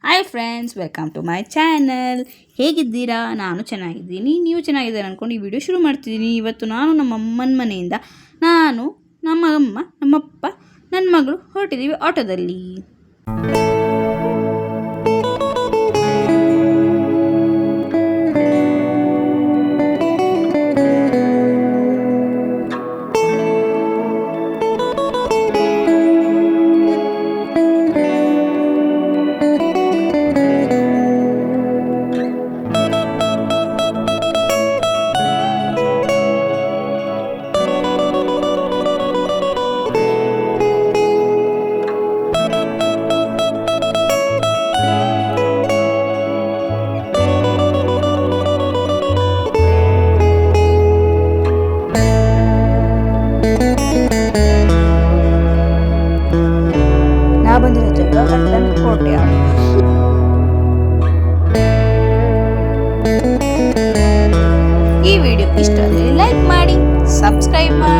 Hi friends, welcome to my channel. ಹೇಗಿದ್ದೀರಾ? ನಾನು ಚೆನ್ನಾಗಿದ್ದೀನಿ, ನೀವು ಚೆನ್ನಾಗಿದ್ದೀರಾ ಅಂದ್ಕೊಂಡು ಈ ವಿಡಿಯೋ ಶುರು ಮಾಡ್ತಿದ್ದೀನಿ. ಇವತ್ತು ನಾನು ನಮ್ಮ ಅಮ್ಮನ ಮನೆಯಿಂದ ನಮ್ಮ ಅಮ್ಮ, ನಮ್ಮಪ್ಪ, ನನ್ನ ಮಗಳು ಹೊರಟಿದ್ದೀವಿ ಆಟೋದಲ್ಲಿ. ಬಂದಿರೋ ಜಾಗ ಲಂಡನ್ ಕೋಟೆ. ಈ ವಿಡಿಯೋ ಇಷ್ಟ ಆದರೆ ಲೈಕ್ ಮಾಡಿ, ಸಬ್ಸ್ಕ್ರೈಬ್ ಮಾಡಿ.